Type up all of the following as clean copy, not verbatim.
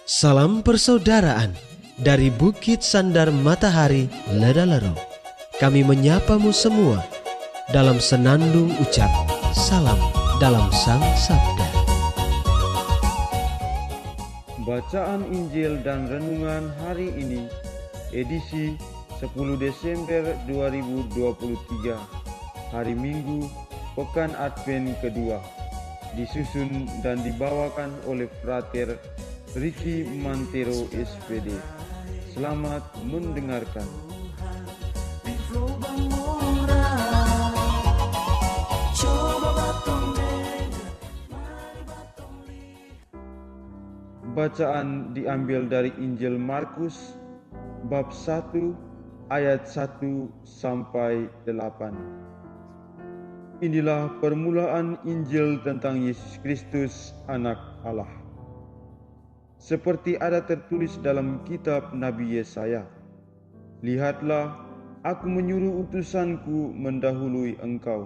Salam persaudaraan dari Bukit Sandar Matahari Ledalero. Kami menyapamu semua dalam senandung ucap salam dalam Sang Sabda. Bacaan Injil dan Renungan hari ini, edisi 10 Desember 2023, hari Minggu, Pekan Advent kedua, disusun dan dibawakan oleh Frater Ricky Mantero SPD. Selamat mendengarkan. Bacaan diambil dari Injil Markus bab 1 ayat 1 sampai 8. Inilah permulaan Injil tentang Yesus Kristus, Anak Allah. Seperti ada tertulis dalam kitab Nabi Yesaya, "Lihatlah, aku menyuruh utusanku mendahului engkau.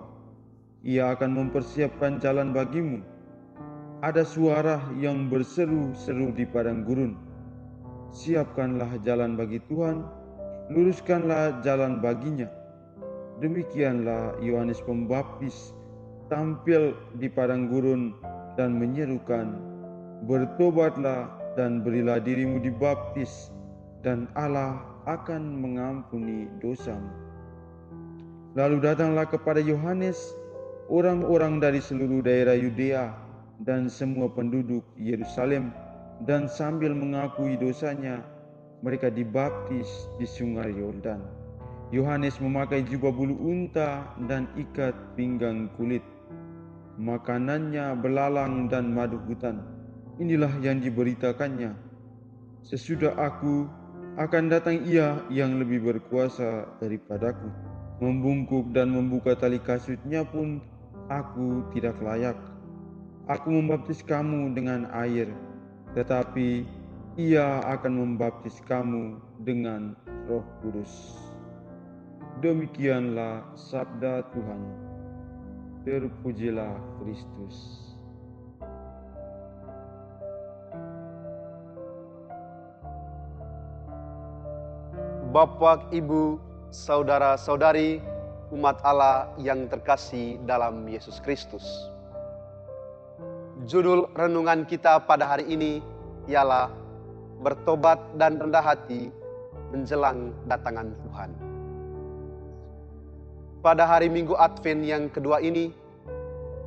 Ia akan mempersiapkan jalan bagimu." Ada suara yang berseru-seru di padang gurun, "Siapkanlah jalan bagi Tuhan, luruskanlah jalan baginya." Demikianlah Yohanes Pembaptis tampil di padang gurun dan menyerukan, "Bertobatlah dan berilah dirimu dibaptis, dan Allah akan mengampuni dosamu." Lalu datanglah kepada Yohanes orang-orang dari seluruh daerah Yudea dan semua penduduk Yerusalem, dan sambil mengakui dosanya, mereka dibaptis di sungai Yordan. Yohanes memakai jubah bulu unta dan ikat pinggang kulit. Makanannya belalang dan madu hutan. Inilah yang diberitakannya, "Sesudah aku akan datang Ia yang lebih berkuasa daripadaku. Membungkuk dan membuka tali kasutnya pun aku tidak layak. Aku membaptis kamu dengan air, tetapi Ia akan membaptis kamu dengan Roh Kudus." Demikianlah sabda Tuhan. Terpujilah Kristus. Bapak, Ibu, saudara-saudari, umat Allah yang terkasih dalam Yesus Kristus. Judul renungan kita pada hari ini ialah bertobat dan rendah hati menjelang datangan Tuhan. Pada hari Minggu Advent yang kedua ini,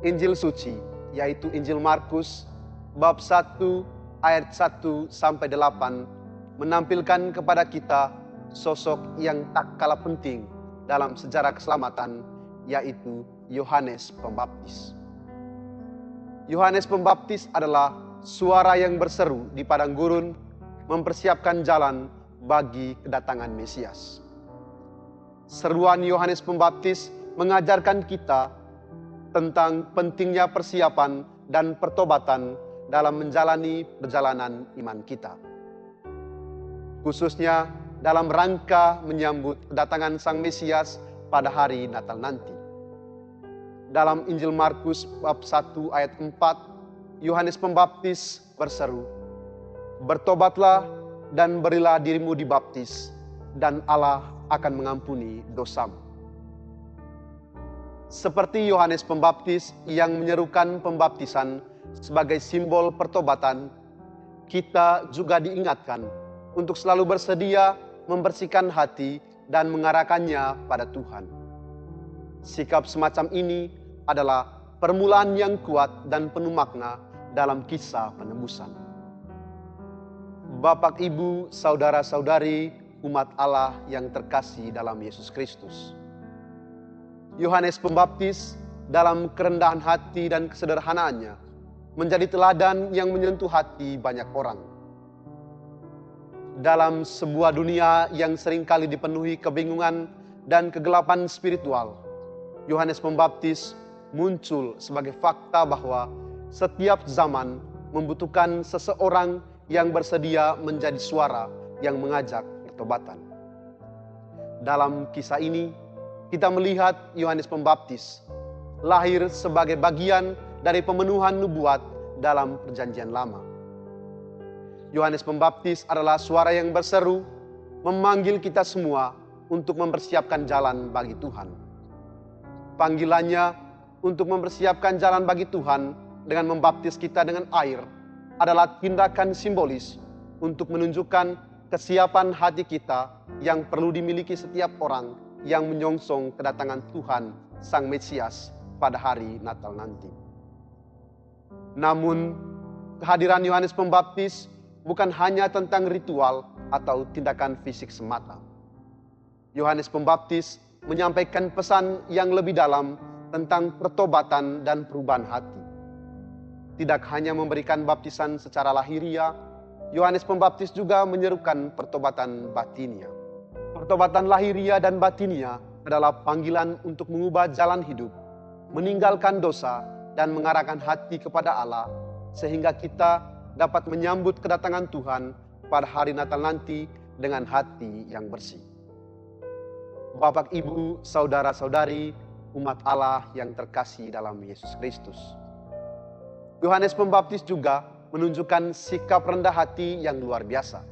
Injil suci, yaitu Injil Markus, bab 1 ayat 1 sampai 8, menampilkan kepada kita sosok yang tak kalah penting dalam sejarah keselamatan, yaitu Yohanes Pembaptis. Yohanes Pembaptis adalah suara yang berseru di padang gurun, mempersiapkan jalan bagi kedatangan Mesias. Seruan Yohanes Pembaptis mengajarkan kita tentang pentingnya persiapan dan pertobatan dalam menjalani perjalanan iman kita, khususnya dalam rangka menyambut kedatangan Sang Mesias pada hari Natal nanti. Dalam Injil Markus bab 1 ayat 4, Yohanes Pembaptis berseru, "Bertobatlah dan berilah dirimu dibaptis, dan Allah akan mengampuni dosamu." Seperti Yohanes Pembaptis yang menyerukan pembaptisan sebagai simbol pertobatan, kita juga diingatkan untuk selalu bersedia membersihkan hati dan mengarahkannya pada Tuhan. Sikap semacam ini adalah permulaan yang kuat dan penuh makna dalam kisah penebusan. Bapak, Ibu, saudara-saudari, umat Allah yang terkasih dalam Yesus Kristus. Yohanes Pembaptis dalam kerendahan hati dan kesederhanaannya menjadi teladan yang menyentuh hati banyak orang. Dalam sebuah dunia yang seringkali dipenuhi kebingungan dan kegelapan spiritual, Yohanes Pembaptis muncul sebagai fakta bahwa setiap zaman membutuhkan seseorang yang bersedia menjadi suara yang mengajak pertobatan. Dalam kisah ini, kita melihat Yohanes Pembaptis lahir sebagai bagian dari pemenuhan nubuat dalam Perjanjian Lama. Yohanes Pembaptis adalah suara yang berseru, memanggil kita semua untuk mempersiapkan jalan bagi Tuhan. Panggilannya untuk mempersiapkan jalan bagi Tuhan dengan membaptis kita dengan air adalah tindakan simbolis untuk menunjukkan kesiapan hati kita yang perlu dimiliki setiap orang yang menyongsong kedatangan Tuhan Sang Mesias pada hari Natal nanti. Namun, kehadiran Yohanes Pembaptis bukan hanya tentang ritual atau tindakan fisik semata. Yohanes Pembaptis menyampaikan pesan yang lebih dalam tentang pertobatan dan perubahan hati. Tidak hanya memberikan baptisan secara lahiriah, Yohanes Pembaptis juga menyerukan pertobatan batinia. Pertobatan lahiriah dan batinia adalah panggilan untuk mengubah jalan hidup, meninggalkan dosa, dan mengarahkan hati kepada Allah, sehingga kita dapat menyambut kedatangan Tuhan pada hari Natal nanti dengan hati yang bersih. Bapak, Ibu, saudara-saudari, umat Allah yang terkasih dalam Yesus Kristus. Yohanes Pembaptis juga menunjukkan sikap rendah hati yang luar biasa.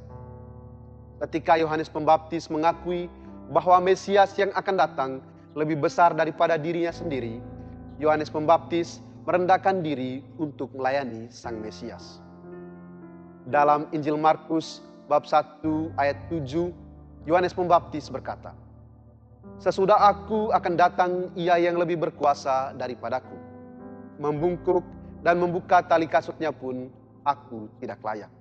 Ketika Yohanes Pembaptis mengakui bahwa Mesias yang akan datang lebih besar daripada dirinya sendiri, Yohanes Pembaptis merendahkan diri untuk melayani Sang Mesias. Dalam Injil Markus bab 1 ayat 7, Yohanes Pembaptis berkata, "Sesudah aku akan datang Ia yang lebih berkuasa daripadaku. Membungkuk dan membuka tali kasutnya pun aku tidak layak."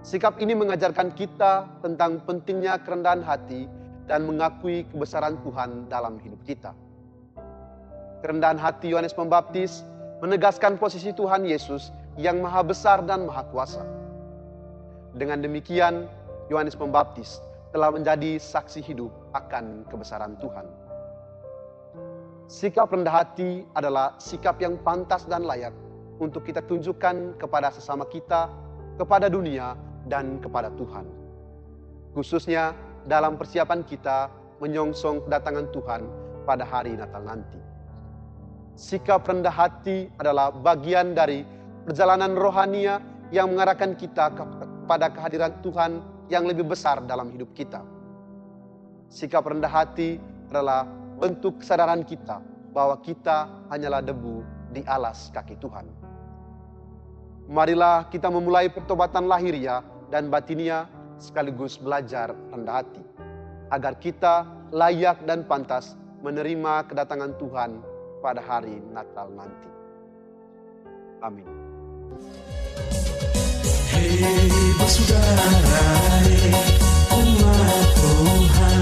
Sikap ini mengajarkan kita tentang pentingnya kerendahan hati dan mengakui kebesaran Tuhan dalam hidup kita. Kerendahan hati Yohanes Pembaptis menegaskan posisi Tuhan Yesus yang maha besar dan maha kuasa. Dengan demikian, Yohanes Pembaptis telah menjadi saksi hidup akan kebesaran Tuhan. Sikap rendah hati adalah sikap yang pantas dan layak untuk kita tunjukkan kepada sesama kita, kepada dunia, dan kepada Tuhan. Khususnya dalam persiapan kita menyongsong kedatangan Tuhan pada hari Natal nanti. Sikap rendah hati adalah bagian dari perjalanan rohania yang mengarahkan kita kepada kehadiran Tuhan yang lebih besar dalam hidup kita. Sikap rendah hati adalah bentuk kesadaran kita bahwa kita hanyalah debu di alas kaki Tuhan. Marilah kita memulai pertobatan lahiriah dan batinia sekaligus belajar rendah hati, agar kita layak dan pantas menerima kedatangan Tuhan pada hari Natal nanti. Amin. Hei bersaudara, umat Tuhan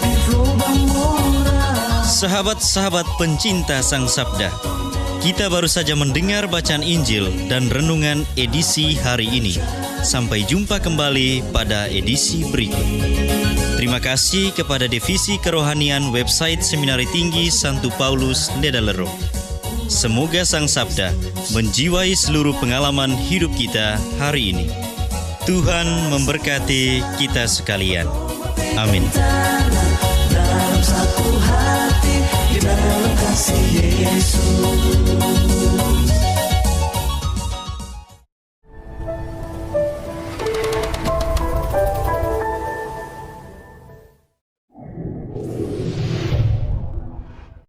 di lubang murah. Sahabat-sahabat pencinta Sang Sabda, kita baru saja mendengar bacaan Injil dan renungan edisi hari ini. Sampai jumpa kembali pada edisi berikut. Terima kasih kepada Divisi Kerohanian website Seminari Tinggi Santo Paulus Ledalero. Semoga Sang Sabda menjiwai seluruh pengalaman hidup kita hari ini. Tuhan memberkati kita sekalian. Amin. Dalam satu hati, di dalam kasih Yesus.